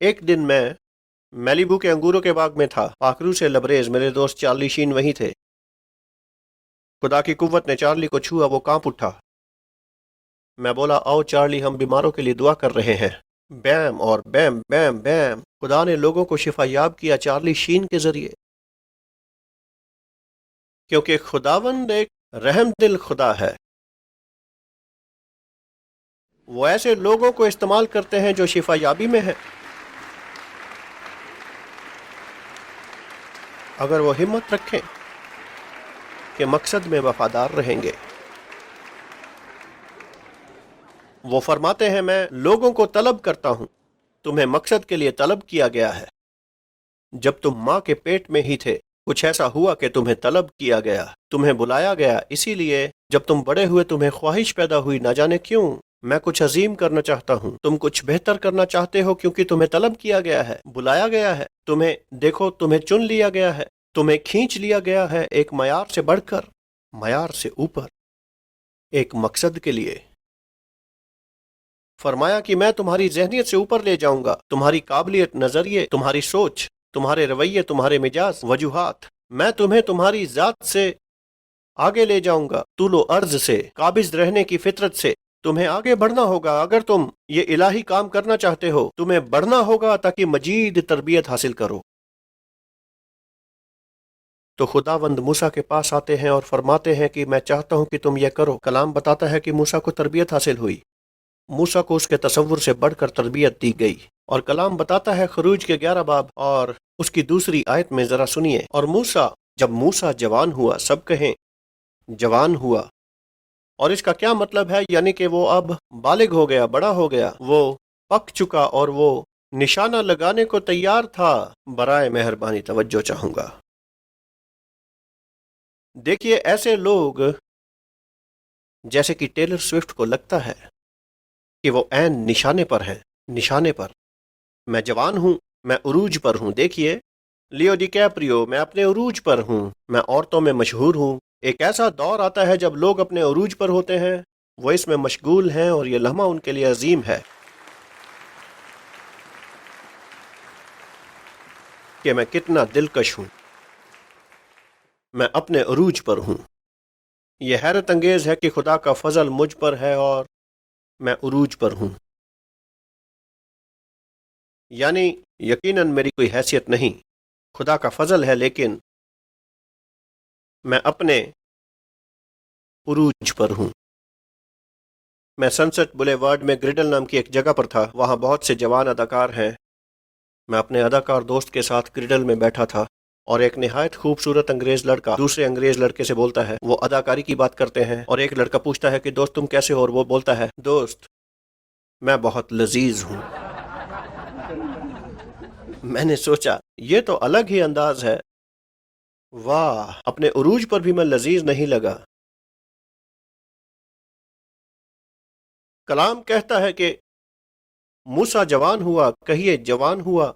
ایک دن میں میلیبو کے انگوروں کے باغ میں تھا، پاکرو سے لبریز میرے دوست چارلی شین وہیں تھے۔ خدا کی قوت نے چارلی کو چھوا، وہ کانپ اٹھا۔ میں بولا آؤ چارلی، ہم بیماروں کے لیے دعا کر رہے ہیں۔ بیم اور بیم بیم بیم، خدا نے لوگوں کو شفا یاب کیا چارلی شین کے ذریعے، کیونکہ خداوند ایک رحم دل خدا ہے۔ وہ ایسے لوگوں کو استعمال کرتے ہیں جو شفا یابی میں ہیں، اگر وہ ہمت رکھیں کہ مقصد میں وفادار رہیں گے۔ وہ فرماتے ہیں میں لوگوں کو طلب کرتا ہوں، تمہیں مقصد کے لیے طلب کیا گیا ہے۔ جب تم ماں کے پیٹ میں ہی تھے کچھ ایسا ہوا کہ تمہیں طلب کیا گیا، تمہیں بلایا گیا، اسی لیے جب تم بڑے ہوئے تمہیں خواہش پیدا ہوئی، نہ جانے کیوں میں کچھ عظیم کرنا چاہتا ہوں، تم کچھ بہتر کرنا چاہتے ہو کیونکہ تمہیں طلب کیا گیا ہے، بلایا گیا ہے، تمہیں دیکھو تمہیں چن لیا گیا ہے، تمہیں کھینچ لیا گیا ہے ایک معیار سے بڑھ کر، معیار سے اوپر، ایک مقصد کے لیے۔ فرمایا کہ میں تمہاری ذہنیت سے اوپر لے جاؤں گا، تمہاری قابلیت، نظریے، تمہاری سوچ، تمہارے رویے، تمہارے مزاج، وجوہات، میں تمہیں تمہاری ذات سے آگے لے جاؤں گا، طول و عرض سے، قابض رہنے کی فطرت سے تمہیں آگے بڑھنا ہوگا۔ اگر تم یہ الہی کام کرنا چاہتے ہو، تمہیں بڑھنا ہوگا تاکہ مزید تربیت حاصل کرو۔ تو خداوند موسیٰ کے پاس آتے ہیں اور فرماتے ہیں کہ میں چاہتا ہوں کہ تم یہ کرو۔ کلام بتاتا ہے کہ موسیٰ کو تربیت حاصل ہوئی، موسیٰ کو اس کے تصور سے بڑھ کر تربیت دی گئی، اور کلام بتاتا ہے خروج کے 11 باب اور اس کی دوسری آیت میں، ذرا سنیے، اور موسیٰ، جب موسیٰ جوان ہوا، سب کہیں جوان ہوا، اور اس کا کیا مطلب ہے؟ یعنی کہ وہ اب بالغ ہو گیا، بڑا ہو گیا، وہ پک چکا اور وہ نشانہ لگانے کو تیار تھا۔ برائے مہربانی توجہ چاہوں گا۔ دیکھیے ایسے لوگ جیسے کہ ٹیلر سوئفٹ کو لگتا ہے کہ وہ عین نشانے پر ہیں، نشانے پر، میں جوان ہوں، میں عروج پر ہوں۔ دیکھیے لیو ڈی کیپریو، میں اپنے عروج پر ہوں، میں عورتوں میں مشہور ہوں۔ ایک ایسا دور آتا ہے جب لوگ اپنے عروج پر ہوتے ہیں، وہ اس میں مشغول ہیں، اور یہ لمحہ ان کے لیے عظیم ہے کہ میں کتنا دلکش ہوں، میں اپنے عروج پر ہوں۔ یہ حیرت انگیز ہے کہ خدا کا فضل مجھ پر ہے اور میں عروج پر ہوں۔ یعنی یقیناً میری کوئی حیثیت نہیں، خدا کا فضل ہے، لیکن میں اپنے عروج پر ہوں۔ میں سنسٹ بلے وارڈ میں گریڈل نام کی ایک جگہ پر تھا، وہاں بہت سے جوان اداکار ہیں۔ میں اپنے اداکار دوست کے ساتھ گریڈل میں بیٹھا تھا، اور ایک نہایت خوبصورت انگریز لڑکا دوسرے انگریز لڑکے سے بولتا ہے، وہ اداکاری کی بات کرتے ہیں، اور ایک لڑکا پوچھتا ہے کہ دوست تم کیسے ہو، اور وہ بولتا ہے دوست میں بہت لذیذ ہوں۔ میں نے سوچا یہ تو الگ ہی انداز ہے، واہ، اپنے عروج پر بھی میں لذیذ نہیں لگا۔ کلام کہتا ہے کہ موسیٰ جوان ہوا، کہیے جوان ہوا،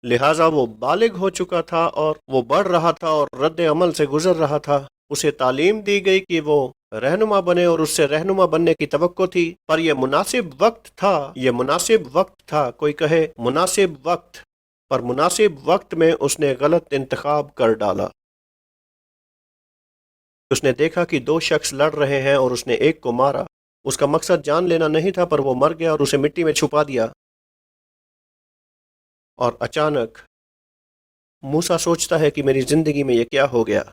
لہٰذا وہ بالغ ہو چکا تھا اور وہ بڑھ رہا تھا اور رد عمل سے گزر رہا تھا۔ اسے تعلیم دی گئی کہ وہ رہنما بنے، اور اس سے رہنما بننے کی توقع تھی، پر یہ مناسب وقت تھا، یہ مناسب وقت تھا، کوئی کہے مناسب وقت، پر مناسب وقت میں اس نے غلط انتخاب کر ڈالا۔ اس نے دیکھا کہ دو شخص لڑ رہے ہیں اور اس نے ایک کو مارا۔ اس کا مقصد جان لینا نہیں تھا، پر وہ مر گیا اور اسے مٹی میں چھپا دیا۔ اور اچانک موسیٰ سوچتا ہے کہ میری زندگی میں یہ کیا ہو گیا؟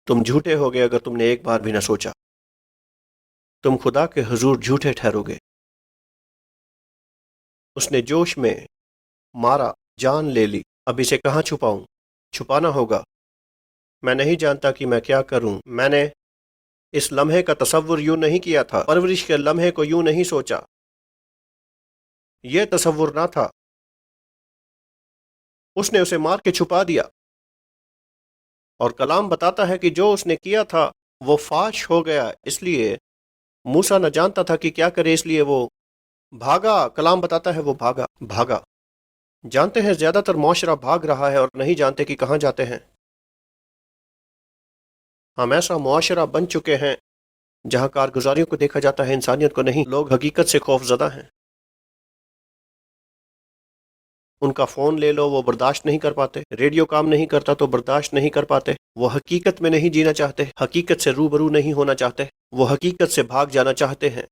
تم جھوٹے ہو گئے اگر تم نے ایک بار بھی نہ سوچا، تم خدا کے حضور جھوٹے ٹھہرو گے۔ اس نے جوش میں مارا، جان لے لی، اب اسے کہاں چھپاؤں؟ چھپانا ہوگا۔ میں نہیں جانتا کہ میں کیا کروں۔ میں نے اس لمحے کا تصور یوں نہیں کیا تھا، پرورش کے لمحے کو یوں نہیں سوچا، یہ تصور نہ تھا۔ اس نے اسے مار کے چھپا دیا، اور کلام بتاتا ہے کہ جو اس نے کیا تھا وہ فاش ہو گیا، اس لیے موسیٰ نہ جانتا تھا کہ کیا کرے، اس لیے وہ بھاگا۔ کلام بتاتا ہے وہ بھاگا۔ جانتے ہیں زیادہ تر معاشرہ بھاگ رہا ہے اور نہیں جانتے کہ کہاں جاتے ہیں۔ ہم ایسا معاشرہ بن چکے ہیں جہاں کارگزاریوں کو دیکھا جاتا ہے، انسانیت کو نہیں۔ لوگ حقیقت سے خوف زدہ ہیں۔ ان کا فون لے لو وہ برداشت نہیں کر پاتے، ریڈیو کام نہیں کرتا تو برداشت نہیں کر پاتے، وہ حقیقت میں نہیں جینا چاہتے، حقیقت سے روبرو نہیں ہونا چاہتے، وہ حقیقت سے بھاگ جانا چاہتے ہیں۔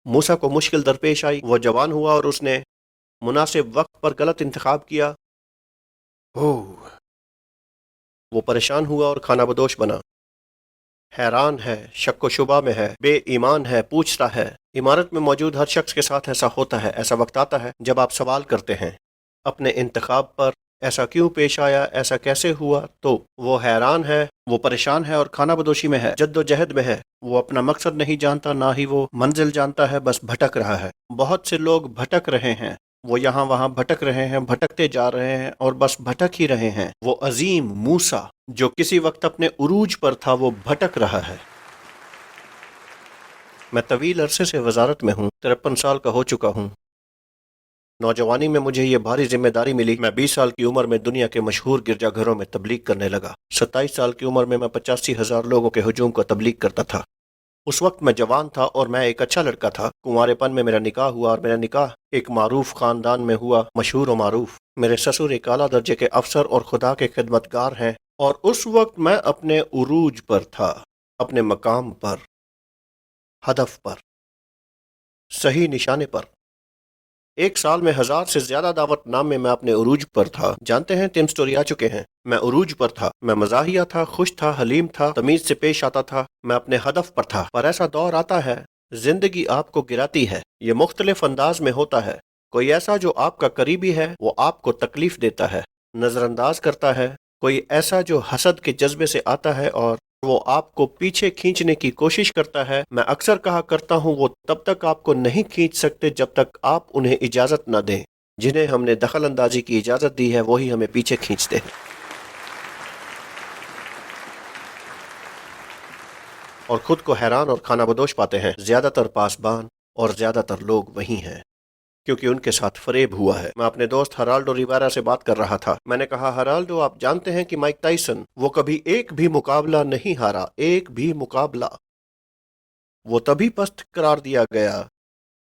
موسیٰ کو مشکل درپیش آئی، وہ جوان ہوا اور اس نے مناسب وقت پر غلط انتخاب کیا۔ وہ پریشان ہوا اور کھانا بدوش بنا، حیران ہے، شک و شبہ میں ہے، بے ایمان ہے، پوچھتا ہے۔ عمارت میں موجود ہر شخص کے ساتھ ایسا ہوتا ہے، ایسا وقت آتا ہے جب آپ سوال کرتے ہیں اپنے انتخاب پر، ایسا کیوں پیش آیا، ایسا کیسے ہوا؟ تو وہ حیران ہے، وہ پریشان ہے اور کھانا بدوشی میں ہے، جد و جہد میں ہے، وہ اپنا مقصد نہیں جانتا، نہ ہی وہ منزل جانتا ہے، بس بھٹک رہا ہے۔ بہت سے لوگ بھٹک رہے ہیں، وہ یہاں وہاں بھٹک رہے ہیں، بھٹکتے جا رہے ہیں اور بس بھٹک ہی رہے ہیں۔ وہ عظیم موسیٰ جو کسی وقت اپنے عروج پر تھا، وہ بھٹک رہا ہے۔ میں طویل عرصے سے وزارت میں ہوں، 53 سال کا ہو چکا ہوں۔ نوجوانی میں مجھے یہ بھاری ذمہ داری ملی، میں 20 سال کی عمر میں دنیا کے مشہور گرجا گھروں میں تبلیغ کرنے لگا۔ 27 سال کی عمر میں 85,000 لوگوں کے ہجوم کو تبلیغ کرتا تھا۔ اس وقت میں جوان تھا اور میں ایک اچھا لڑکا تھا۔ کنوارے پن میں میرا نکاح ہوا اور میرا نکاح ایک معروف خاندان میں ہوا، مشہور و معروف۔ میرے سسر ایک اعلیٰ درجے کے افسر اور خدا کے خدمتگار ہیں، اور اس وقت میں اپنے عروج پر تھا، اپنے مقام پر، ہدف پر، صحیح نشانے پر۔ ایک سال میں 1000 سے زیادہ دعوت نامے میں اپنے عروج پر تھا۔ جانتے ہیں 3 سٹوری آ چکے ہیں۔ میں عروج پر تھا، میں مزاحیہ تھا، خوش تھا، حلیم تھا، تمیز سے پیش آتا تھا، میں اپنے ہدف پر تھا۔ پر ایسا دور آتا ہے، زندگی آپ کو گراتی ہے۔ یہ مختلف انداز میں ہوتا ہے۔ کوئی ایسا جو آپ کا قریبی ہے، وہ آپ کو تکلیف دیتا ہے، نظر انداز کرتا ہے۔ کوئی ایسا جو حسد کے جذبے سے آتا ہے اور وہ آپ کو پیچھے کھینچنے کی کوشش کرتا ہے۔ میں اکثر کہا کرتا ہوں، وہ تب تک آپ کو نہیں کھینچ سکتے جب تک آپ انہیں اجازت نہ دیں۔ جنہیں ہم نے دخل اندازی کی اجازت دی ہے، وہی ہمیں پیچھے کھینچتے ہیں۔ اور خود کو حیران اور کھانا بدوش پاتے ہیں۔ زیادہ تر پاسبان اور زیادہ تر لوگ وہی ہیں، کیونکہ ان کے ساتھ فریب ہوا ہے۔ میں اپنے دوست ہرالڈو ریویرا سے بات کر رہا تھا۔ میں نے کہا، ہرالڈو، آپ جانتے ہیں کہ مائک ٹائسن، وہ کبھی ایک بھی مقابلہ نہیں ہارا، ایک بھی مقابلہ۔ وہ تبھی پست قرار دیا گیا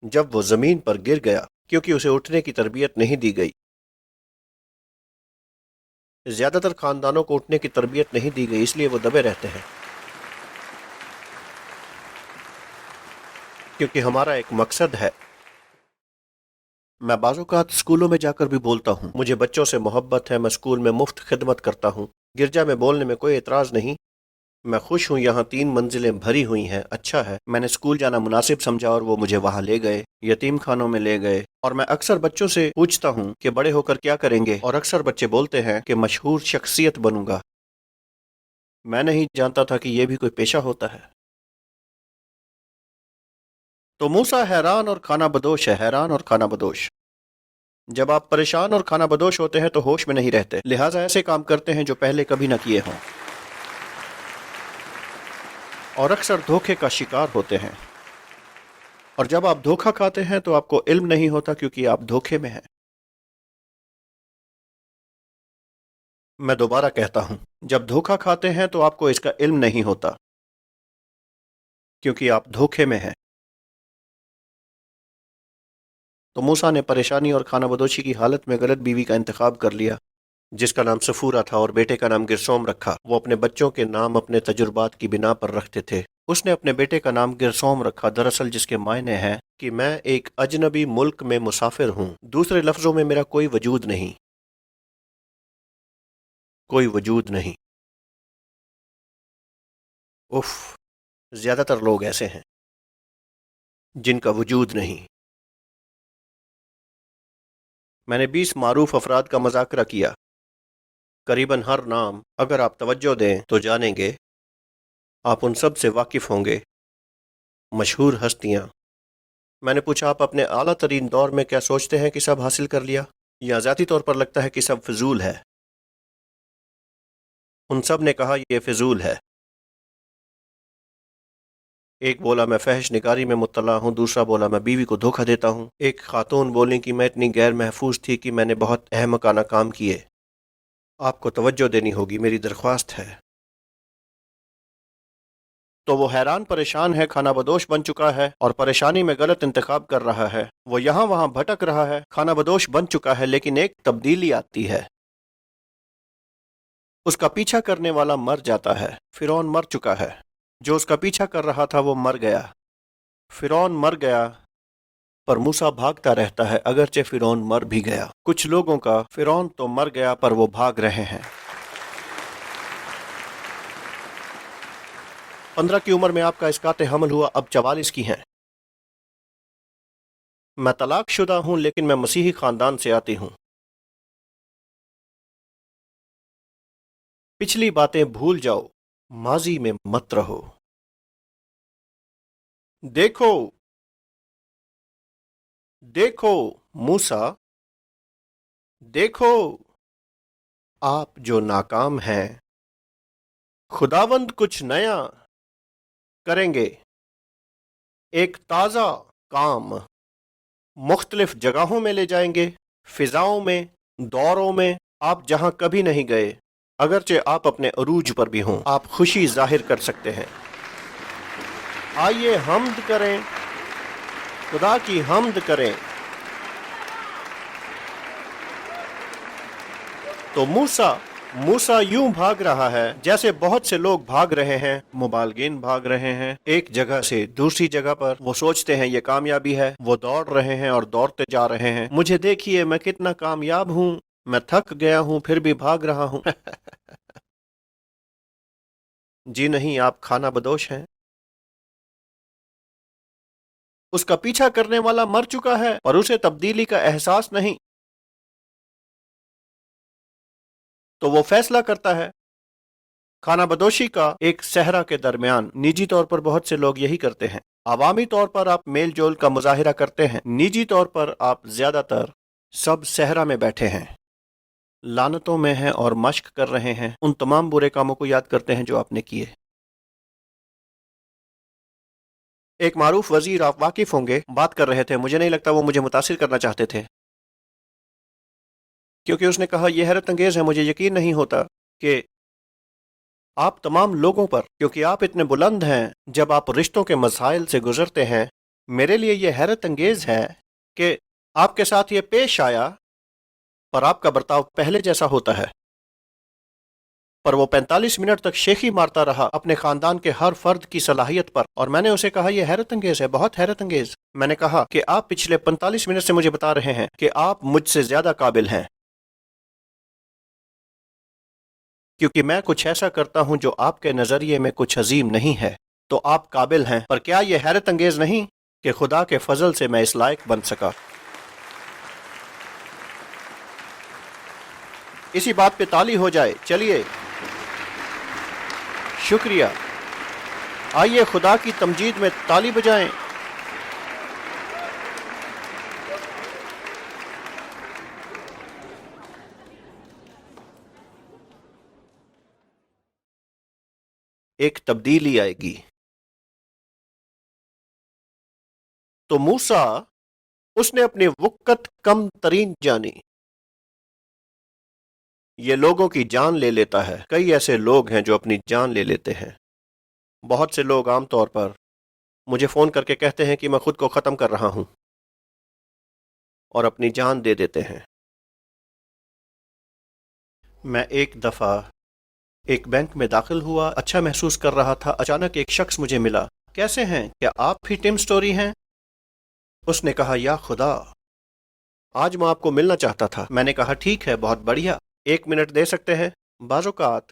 جب وہ زمین پر گر گیا، کیونکہ اسے اٹھنے کی تربیت نہیں دی گئی۔ زیادہ تر خاندانوں کو اٹھنے کی تربیت نہیں دی گئی، اس لیے وہ دبے رہتے ہیں۔ کیونکہ ہمارا ایک مقصد ہے۔ میں بعض اوقات اسکولوں میں جا کر بھی بولتا ہوں، مجھے بچوں سے محبت ہے، میں اسکول میں مفت خدمت کرتا ہوں۔ گرجا میں بولنے میں کوئی اعتراض نہیں، میں خوش ہوں، یہاں 3 منزلیں بھری ہوئی ہیں، اچھا ہے۔ میں نے اسکول جانا مناسب سمجھا اور وہ مجھے وہاں لے گئے، یتیم خانوں میں لے گئے۔ اور میں اکثر بچوں سے پوچھتا ہوں کہ بڑے ہو کر کیا کریں گے، اور اکثر بچے بولتے ہیں کہ مشہور شخصیت بنوں گا۔ میں نہیں جانتا تھا کہ یہ بھی کوئی پیشہ ہوتا ہے۔ تو موسیٰ حیران اور کھانا بدوش ہے، حیران اور کھانا بدوش۔ جب آپ پریشان اور کھانا بدوش ہوتے ہیں تو ہوش میں نہیں رہتے، لہٰذا ایسے کام کرتے ہیں جو پہلے کبھی نہ کیے ہوں، اور اکثر دھوکے کا شکار ہوتے ہیں۔ اور جب آپ دھوکہ کھاتے ہیں تو آپ کو علم نہیں ہوتا، کیونکہ آپ دھوکے میں ہیں۔ میں دوبارہ کہتا ہوں، جب دھوکہ کھاتے ہیں تو آپ کو اس کا علم نہیں ہوتا، کیونکہ آپ دھوکے میں ہیں۔ تو موسیٰ نے پریشانی اور کھانا بدوشی کی حالت میں غلط بیوی کا انتخاب کر لیا، جس کا نام سفورہ تھا، اور بیٹے کا نام گرسوم رکھا۔ وہ اپنے بچوں کے نام اپنے تجربات کی بنا پر رکھتے تھے۔ اس نے اپنے بیٹے کا نام گرسوم رکھا، دراصل جس کے معنی ہے کہ میں ایک اجنبی ملک میں مسافر ہوں، دوسرے لفظوں میں میرا کوئی وجود نہیں، کوئی وجود نہیں۔ اف، زیادہ تر لوگ ایسے ہیں جن کا وجود نہیں۔ میں نے 20 معروف افراد کا مذاکرہ کیا۔ قریباً ہر نام اگر آپ توجہ دیں تو جانیں گے، آپ ان سب سے واقف ہوں گے۔ مشہور ہستیاں۔ میں نے پوچھا، آپ اپنے اعلیٰ ترین دور میں کیا سوچتے ہیں کہ سب حاصل کر لیا، یا ذاتی طور پر لگتا ہے کہ سب فضول ہے؟ ان سب نے کہا، یہ فضول ہے۔ ایک بولا، میں فحش نگاری میں مطلع ہوں، دوسرا بولا، میں بیوی کو دھوکہ دیتا ہوں، ایک خاتون بولیں کہ میں اتنی غیر محفوظ تھی کہ میں نے بہت احمقانہ کام کیے۔ آپ کو توجہ دینی ہوگی، میری درخواست ہے۔ تو وہ حیران پریشان ہے، کھانا بدوش بن چکا ہے اور پریشانی میں غلط انتخاب کر رہا ہے. وہ یہاں وہاں بھٹک رہا ہے، کھانا بدوش بن چکا ہے، لیکن ایک تبدیلی آتی ہے. اس کا پیچھا کرنے والا مر جاتا ہے. فرعون مر چکا ہے. جو اس کا پیچھا کر رہا تھا وہ مر گیا. فرعون مر گیا، پر موسیٰ بھاگتا رہتا ہے اگرچہ فرعون مر بھی گیا. کچھ لوگوں کا فرعون تو مر گیا پر وہ بھاگ رہے ہیں. 15 کی عمر میں آپ کا اسقاط حمل ہوا، اب 44 کی ہیں. میں طلاق شدہ ہوں لیکن میں مسیحی خاندان سے آتی ہوں. پچھلی باتیں بھول جاؤ، ماضی میں مت رہو. دیکھو دیکھو موسیٰ، دیکھو آپ جو ناکام ہیں. خداوند کچھ نیا کریں گے، ایک تازہ کام. مختلف جگہوں میں لے جائیں گے، فضاؤں میں، دوروں میں، آپ جہاں کبھی نہیں گئے. اگرچہ آپ اپنے عروج پر بھی ہوں، آپ خوشی ظاہر کر سکتے ہیں. آئیے حمد کریں، خدا کی حمد کریں. تو موسیٰ یوں بھاگ رہا ہے جیسے بہت سے لوگ بھاگ رہے ہیں، مبالغین بھاگ رہے ہیں ایک جگہ سے دوسری جگہ پر. وہ سوچتے ہیں یہ کامیابی ہے، وہ دوڑ رہے ہیں اور دوڑتے جا رہے ہیں. مجھے دیکھیے میں کتنا کامیاب ہوں، میں تھک گیا ہوں پھر بھی بھاگ رہا ہوں. جی نہیں، آپ کھانا بدوش ہیں. اس کا پیچھا کرنے والا مر چکا ہے اور اسے تبدیلی کا احساس نہیں. تو وہ فیصلہ کرتا ہے. کھانا بدوشی کا ایک صحرا کے درمیان نجی طور پر بہت سے لوگ یہی کرتے ہیں. عوامی طور پر آپ میل جول کا مظاہرہ کرتے ہیں، نجی طور پر آپ زیادہ تر سب صحرا میں بیٹھے ہیں، لعنتوں میں ہیں اور مشق کر رہے ہیں، ان تمام برے کاموں کو یاد کرتے ہیں جو آپ نے کیے. ایک معروف وزیر، آپ واقف ہوں گے، بات کر رہے تھے. مجھے نہیں لگتا وہ مجھے متاثر کرنا چاہتے تھے، کیونکہ اس نے کہا یہ حیرت انگیز ہے، مجھے یقین نہیں ہوتا کہ آپ تمام لوگوں پر، کیونکہ آپ اتنے بلند ہیں، جب آپ رشتوں کے مسائل سے گزرتے ہیں، میرے لیے یہ حیرت انگیز ہے کہ آپ کے ساتھ یہ پیش آیا، پر آپ کا برتاؤ پہلے جیسا ہوتا ہے. پر وہ 45 منٹ تک شیخی مارتا رہا اپنے خاندان کے ہر فرد کی صلاحیت پر، اور میں نے اسے کہا یہ حیرت انگیز ہے، بہت حیرت انگیز. میں نے کہا کہ آپ پچھلے 45 منٹ سے مجھے بتا رہے ہیں کہ آپ مجھ سے زیادہ قابل ہیں، کیونکہ میں کچھ ایسا کرتا ہوں جو آپ کے نظریے میں کچھ عظیم نہیں ہے. تو آپ قابل ہیں، پر کیا یہ حیرت انگیز نہیں کہ خدا کے فضل سے میں اس لائق بن سکا؟ اسی بات پہ تالی ہو جائے. چلیے، شکریہ. آئیے خدا کی تمجید میں تالی بجائیں. ایک تبدیلی آئے گی. تو موسیٰ، اس نے اپنی وقت کم ترین جانی. یہ لوگوں کی جان لے لیتا ہے. کئی ایسے لوگ ہیں جو اپنی جان لے لیتے ہیں. بہت سے لوگ عام طور پر مجھے فون کر کے کہتے ہیں کہ میں خود کو ختم کر رہا ہوں اور اپنی جان دے دیتے ہیں. میں ایک دفعہ ایک بینک میں داخل ہوا، اچھا محسوس کر رہا تھا. اچانک ایک شخص مجھے ملا. کیسے ہیں؟ کیا آپ بھی ٹم سٹوری ہیں؟ اس نے کہا یا خدا، آج میں آپ کو ملنا چاہتا تھا. میں نے کہا ٹھیک ہے، بہت بڑھیا. 1 منٹ دے سکتے ہیں؟ بعض اوقات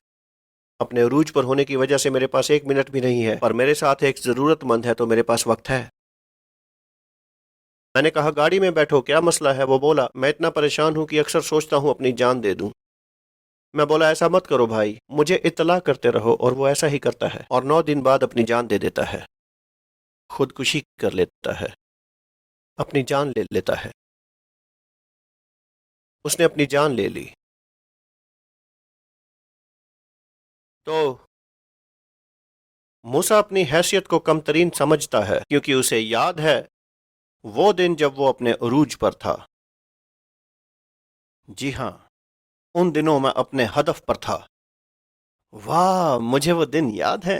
اپنے عروج پر ہونے کی وجہ سے میرے پاس 1 منٹ بھی نہیں ہے، پر میرے ساتھ ایک ضرورت مند ہے تو میرے پاس وقت ہے. میں نے کہا گاڑی میں بیٹھو، کیا مسئلہ ہے؟ وہ بولا میں اتنا پریشان ہوں کہ اکثر سوچتا ہوں اپنی جان دے دوں. میں بولا ایسا مت کرو بھائی، مجھے اطلاع کرتے رہو. اور وہ ایسا ہی کرتا ہے اور 9 دن بعد اپنی جان دے دیتا ہے، خودکشی کر لیتا ہے، اپنی جان لے لیتا ہے. اس نے اپنی جان لے لی. تو موسیٰ اپنی حیثیت کو کم ترین سمجھتا ہے، کیونکہ اسے یاد ہے وہ دن جب وہ اپنے عروج پر تھا. جی ہاں، ان دنوں میں اپنے ہدف پر تھا. واہ، مجھے وہ دن یاد ہے.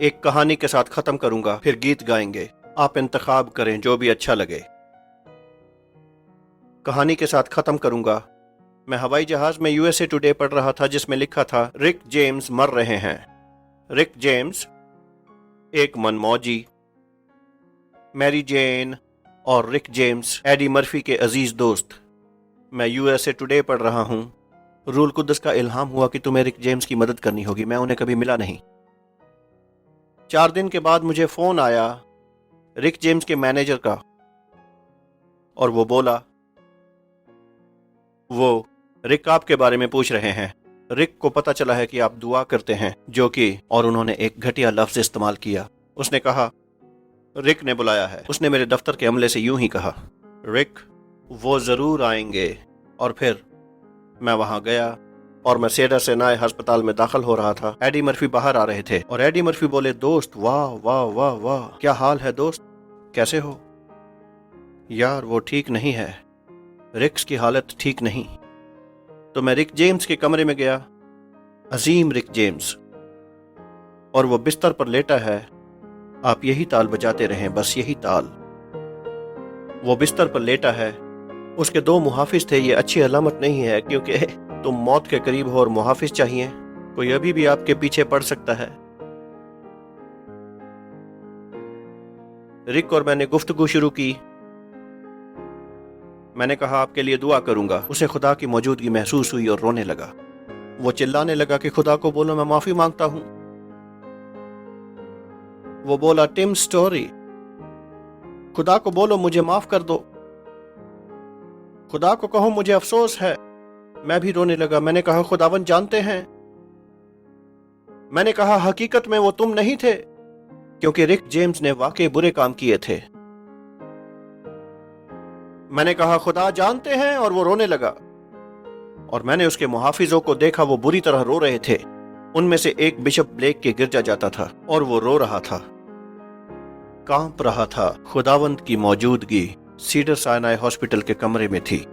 ایک کہانی کے ساتھ ختم کروں گا، پھر گیت گائیں گے، آپ انتخاب کریں جو بھی اچھا لگے۔ کہانی کے ساتھ ختم کروں گا۔ میں ہوائی جہاز میں USA ٹوڈے پڑھ رہا تھا جس میں لکھا تھا رک جیمز مر رہے ہیں۔ رک جیمز ایک من موجی، میری جین اور رک جیمز ایڈی مرفی کے عزیز دوست۔ میں USA ٹوڈے پڑھ رہا ہوں۔ روح القدس کا الہام ہوا کہ تمہیں رک جیمز کی مدد کرنی ہوگی۔ میں انہیں کبھی ملا نہیں۔ 4 دن کے بعد مجھے فون آیا رک جیمز کے مینیجر کا، اور وہ بولا وہ رک آپ کے بارے میں پوچھ رہے ہیں۔ رک کو پتا چلا ہے کہ آپ دعا کرتے ہیں، جو کہ، اور انہوں نے ایک گھٹیا لفظ استعمال کیا۔ اس نے کہا رک نے بلایا ہے۔ اس نے میرے دفتر کے عملے سے یوں ہی کہا رک وہ ضرور آئیں گے۔ اور پھر میں وہاں گیا اور میں سیڈر سینائے ہسپتال میں داخل ہو رہا تھا۔ ایڈی مرفی باہر آ رہے تھے اور ایڈی مرفی بولے دوست واہ واہ واہ واہ، کیا حال ہے دوست، کیسے ہو؟ یار وہ ٹھیک نہیں ہے، رکس کی حالت ٹھیک نہیں۔ تو میں رک جیمز کے کمرے میں گیا، عظیم رک جیمز، اور وہ بستر پر لیٹا ہے۔ آپ یہی تال بجاتے رہیں، بس یہی تال۔ وہ بستر پر لیٹا ہے، اس کے 2 محافظ تھے۔ یہ اچھی علامت نہیں ہے کیونکہ تم موت کے قریب ہو اور محافظ چاہیے، کوئی ابھی بھی آپ کے پیچھے پڑ سکتا ہے۔ رک اور میں نے گفتگو شروع کی۔ میں نے کہا آپ کے لیے دعا کروں گا۔ اسے خدا کی موجودگی محسوس ہوئی اور رونے لگا۔ وہ چلانے لگا کہ خدا کو بولو میں معافی مانگتا ہوں۔ وہ بولا ٹم سٹوری، خدا کو بولو مجھے معاف کر دو، خدا کو کہو مجھے افسوس ہے۔ میں بھی رونے لگا۔ میں نے کہا خداوند جانتے ہیں، میں نے کہا حقیقت میں وہ تم نہیں تھے، کیونکہ رک جیمز نے واقعی برے کام کیے تھے۔ میں نے کہا خدا جانتے ہیں، اور وہ رونے لگا۔ اور میں نے اس کے محافظوں کو دیکھا، وہ بری طرح رو رہے تھے۔ ان میں سے ایک بشپ بلیک کے گرجا جاتا تھا اور وہ رو رہا تھا، کانپ رہا تھا۔ خداوند کی موجودگی سیڈر سائنائے ہاسپٹل کے کمرے میں تھی۔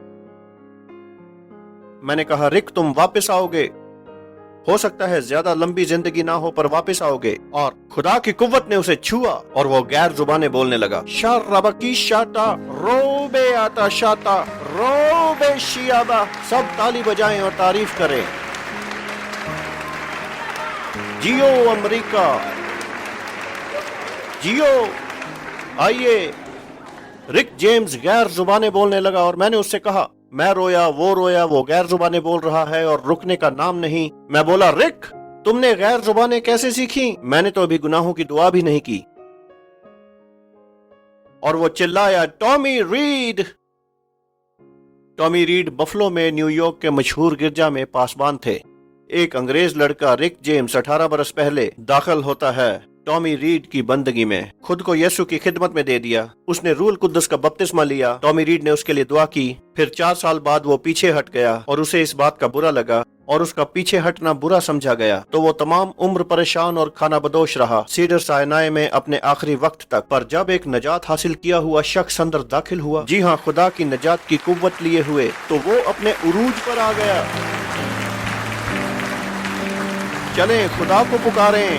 میں نے کہا رک تم واپس آؤ گے، ہو سکتا ہے زیادہ لمبی زندگی نہ ہو پر واپس آؤ گے۔ اور خدا کی قوت نے اسے چھوا اور وہ غیر زبانیں بولنے لگا۔ شاربکی شاتا روبے آتا شاتا روبے شیابا۔ سب تالی بجائیں اور تعریف کریں۔ جیو امریکہ، جیو۔ آئیے۔ رک جیمز غیر زبانیں بولنے لگا اور میں نے اس سے کہا میں رویا، وہ غیر زبانیں بول رہا ہے اور رکنے کا نام نہیں۔ میں بولا رک تم نے غیر زبانیں کیسے سیکھی؟ میں نے تو ابھی گناہوں کی دعا بھی نہیں کی۔ اور وہ چلایا Tommy Reed. Tommy Reed Buffalo میں نیو یارک کے مشہور گرجا میں پاسبان تھے۔ ایک انگریز لڑکا رک جیمز 18 برس پہلے داخل ہوتا ہے ٹامی ریڈ کی بندگی میں، خود کو یسوع کی خدمت میں دے دیا۔ اس نے روح القدس کا بپتسمہ لیا۔ ٹامی ریڈ نے اس کے لیے دعا کی۔ پھر 4 سال بعد وہ پیچھے ہٹ گیا اور اسے اس بات کا برا لگا اور اس کا پیچھے ہٹنا برا سمجھا گیا، تو وہ تمام عمر پریشان اور کھانا بدوش رہا سیڈر سائنائے میں اپنے آخری وقت تک۔ پر جب ایک نجات حاصل کیا ہوا شخص اندر داخل ہوا، جی ہاں خدا کی نجات کی قوت لیے ہوئے، تو وہ اپنے عروج پر آ گیا۔ چلیں خدا کو پکاریں۔